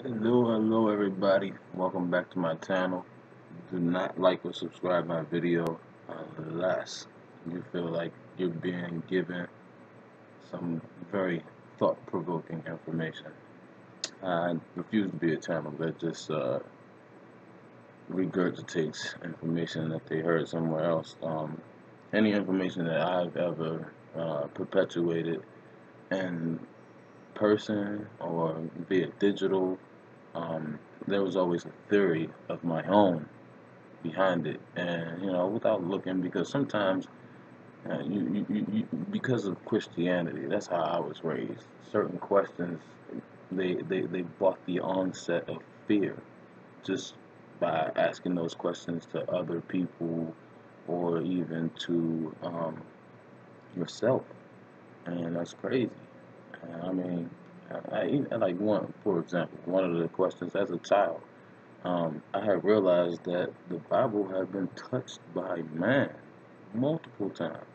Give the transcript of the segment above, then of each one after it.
Hello everybody. Welcome back to my channel. Do not like or subscribe my video unless you feel like you're being given some very thought-provoking information. I refuse to be a channel that just regurgitates information that they heard somewhere else. Any information that I've ever perpetuated in person or via digital, um, there was always a theory of my own behind it, and without looking, because sometimes because of Christianity, that's how I was raised. Certain questions, they brought the onset of fear just by asking those questions to other people or even to yourself, and that's crazy. I mean, I like one, for example, one of the questions as a child. I had realized that the Bible had been touched by man multiple times,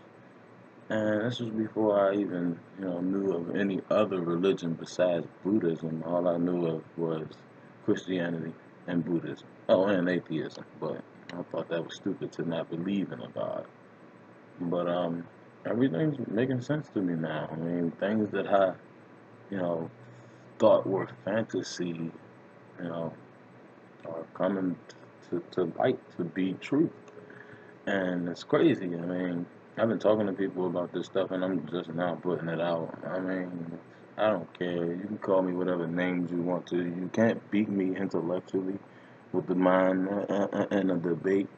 and this was before I even, knew of any other religion besides Buddhism. All I knew of was Christianity and Buddhism. Oh, and atheism, but I thought that was stupid to not believe in a God. But everything's making sense to me now. I mean, things that I, you know, thought were fantasy, you know, are coming to light to be true. And it's crazy. I mean, I've been talking to people about this stuff and I'm just now putting it out. I mean, I don't care. You can call me whatever names you want to. You can't beat me intellectually with the mind and a debate.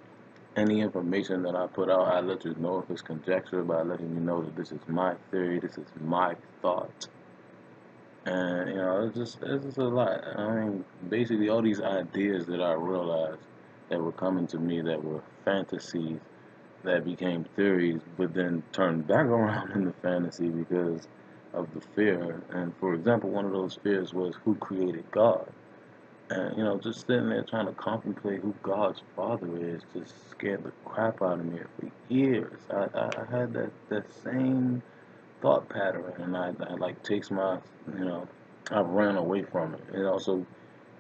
Any information that I put out, I let you know if it's conjecture by letting you know that this is my theory, this is my thought. And it's just a lot. I mean, basically all these ideas that I realized that were coming to me that were fantasies that became theories, but then turned back around into fantasy because of the fear. And for example, one of those fears was who created God. And just sitting there trying to contemplate who God's father is just scared the crap out of me for years. I had that same thought pattern, and I like takes my, you know, I ran away from it. It also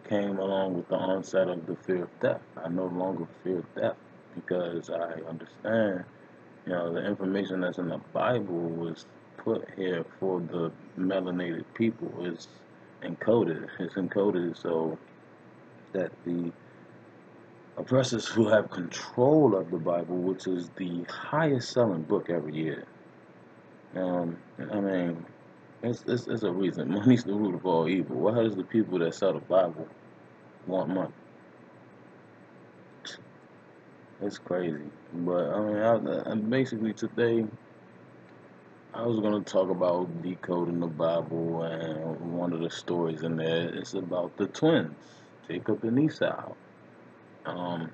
came along with the onset of the fear of death. I no longer fear death because I understand, the information that's in the Bible was put here for the melanated people. It's encoded. It's encoded so that the oppressors who have control of the Bible, which is the highest selling book every year. I mean, it's a reason. Money's the root of all evil. Why does the people that sell the Bible want money? It's crazy. But I mean, basically today I was gonna talk about decoding the Bible, and one of the stories in there is about the twins, Jacob and Esau. Um,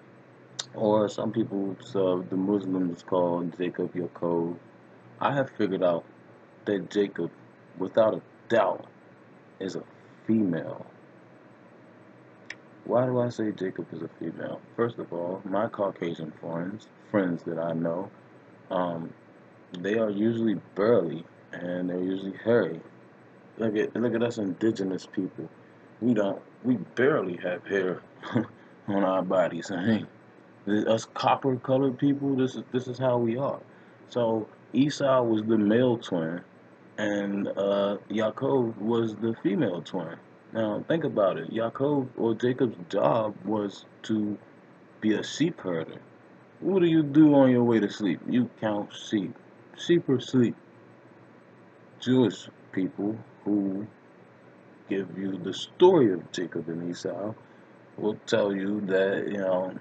or some people, the Muslims call Jacob Yaakov. I have figured out that Jacob, without a doubt, is a female. Why do I say Jacob is a female? First of all, my Caucasian friends that I know, um, they are usually burly and they're usually hairy. Look at us indigenous people. We barely have hair on our bodies. I mean, us copper colored people, this is how we are. So Esau was the male twin and Yaakov was the female twin. Now think about it. Yaakov or Jacob's job was to be a sheep herder. What do you do on your way to sleep? You count sheep. Sheep are sleep. Jewish people who give you the story of Jacob and Esau will tell you that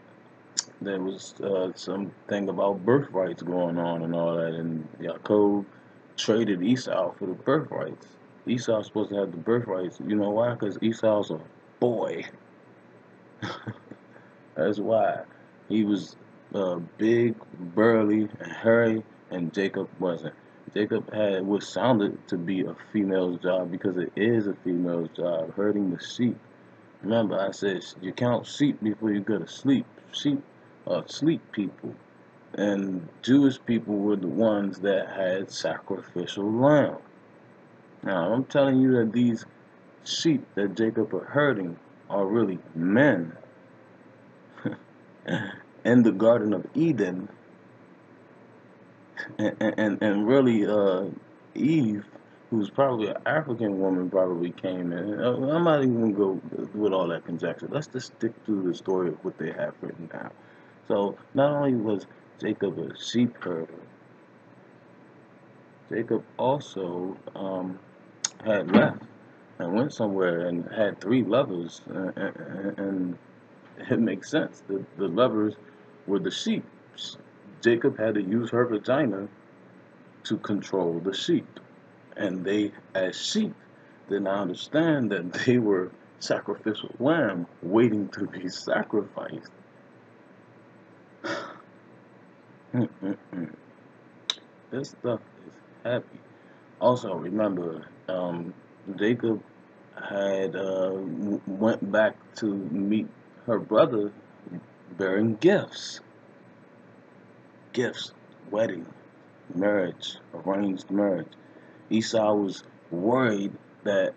there was something about birthrights going on and all that, and Yaakov traded Esau for the birthrights. Esau's supposed to have the birthrights. You know why? Because Esau's a boy. That's why. He was big, burly, and hairy, and Jacob wasn't. Jacob had what sounded to be a female's job because it is a female's job, herding the sheep. Remember, I said you count sheep before you go to sleep. Sheep are sleep people. And Jewish people were the ones that had sacrificial lamb. Now, I'm telling you that these sheep that Jacob are herding are really men. In the Garden of Eden, and really Eve, who's probably an African woman, probably came in. I'm not even gonna go with all that conjecture. Let's just stick to the story of what they have written down. So not only was Jacob a sheep herder, Jacob also had left and went somewhere and had three lovers, and it makes sense. The lovers were the sheep. Jacob had to use her vagina to control the sheep. And they, as sheep, did not understand that they were sacrificial lamb waiting to be sacrificed. This stuff is heavy. Also, remember, Jacob had went back to meet her brother bearing gifts. Gifts, wedding, marriage, arranged marriage. Esau was worried that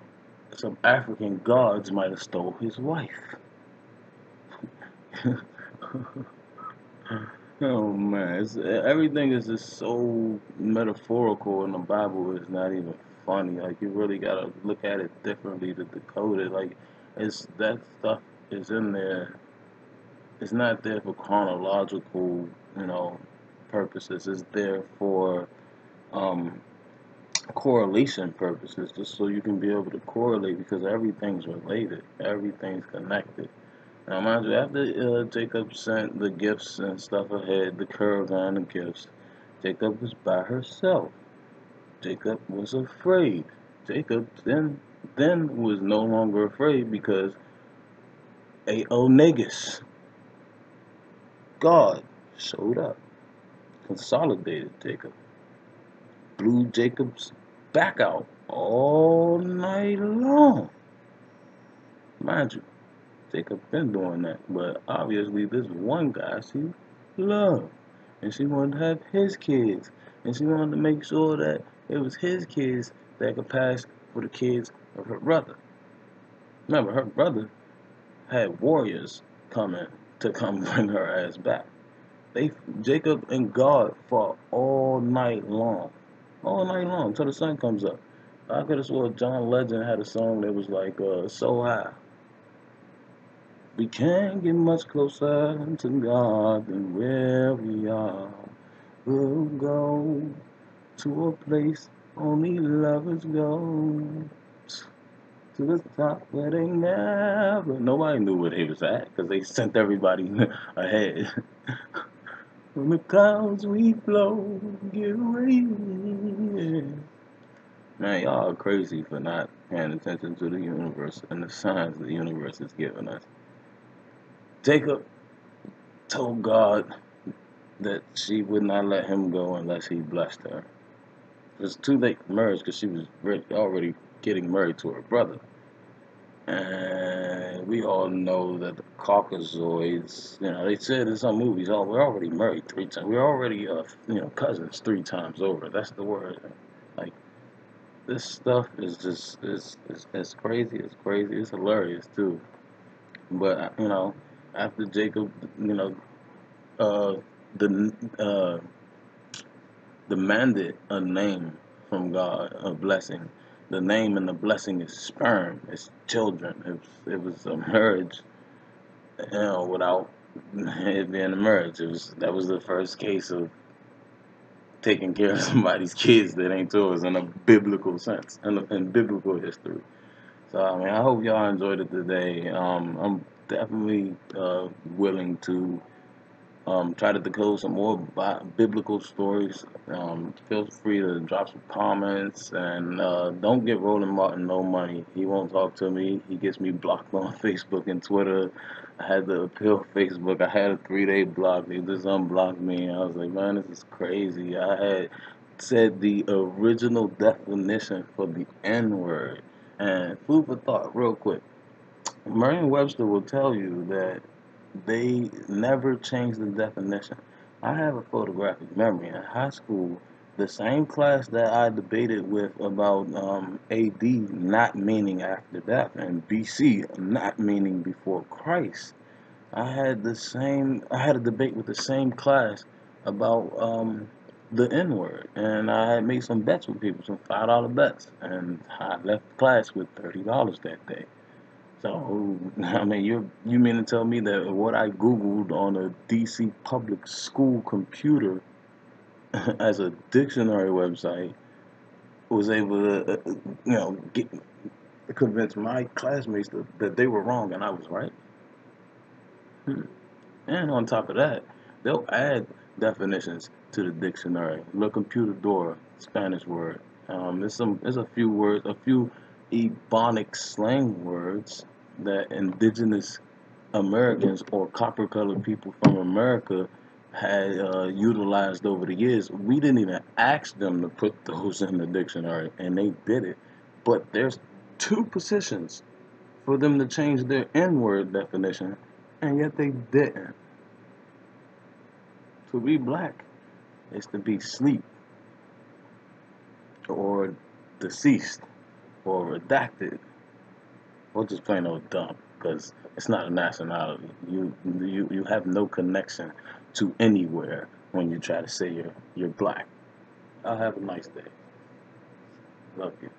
some African gods might have stole his wife. Oh man, everything is just so metaphorical in the Bible. It's not even funny. Like you really gotta look at it differently to decode it. Like it's that stuff is in there. It's not there for chronological, purposes. It's there for um, correlation purposes, just so you can be able to correlate because everything's related, everything's connected. Now, mind you, after Jacob sent the gifts and stuff ahead, the caravan of gifts, Jacob was by herself. Jacob was afraid. Jacob then was no longer afraid because Aonegus, God, showed up, consolidated Jacob, blew Jacob's back out all night long. Mind you, Jacob been doing that, but obviously this one guy she loved, and she wanted to have his kids, and she wanted to make sure that it was his kids that could pass for the kids of her brother. Remember, her brother had warriors coming to come bring her ass back. Jacob and God fought all night long till the sun comes up. I could have swore John Legend had a song that was like "So High." We can't get much closer to God than where we are. We'll go to a place only lovers go. To the top where they never. Nobody knew where they was at because they sent everybody ahead. From the clouds we flow, get away. Man, y'all are crazy for not paying attention to the universe and the signs the universe is giving us. Jacob told God that she would not let him go unless he blessed her. It was too late for marriage because she was already getting married to her brother. And we all know that the Caucasoids, they said in some movies, oh, we're already married 3 times. We're already, cousins 3 times over. That's the word. Like, this stuff is just, it's crazy. It's crazy. It's hilarious, too. But, after Jacob, uh, the demanded a name from God, a blessing. The name and the blessing is sperm, it's children. It was a marriage, without it being a marriage. That was the first case of taking care of somebody's kids that ain't yours in a biblical sense, in biblical history. So I mean, I hope y'all enjoyed it today. I'm definitely willing to try to decode some more biblical stories. Feel free to drop some comments and don't give Roland Martin no money. He won't talk to me. He gets me blocked on Facebook and Twitter. I had to appeal Facebook. I had a 3-day block. They just unblocked me. I was like, man, this is crazy. I had said the original definition for the N word. And food for thought, real quick. Merriam-Webster will tell you that they never changed the definition. I have a photographic memory. In high school, The same class that I debated with about AD not meaning after death and BC not meaning before Christ. I had a debate with the same class about the N word, and I had made some bets with people, some $5 bets, and I left class with $30 that day. So I mean, you mean to tell me that what I Googled on a DC public school computer as a dictionary website was able to, get convince my classmates that they were wrong and I was right? Hmm. And on top of that, they'll add definitions to the dictionary. La computadora, Spanish word. There's a few words, a few Ebonic slang words that indigenous Americans or copper-colored people from America had utilized over the years. We didn't even ask them to put those in the dictionary, and they did it. But there's two positions for them to change their N-word definition, and yet they didn't. To be black is to be sleep or deceased or redacted or just plain old dumb because it's not a nationality. You have no connection to anywhere when you try to say you're black. I'll have a nice day. Love you.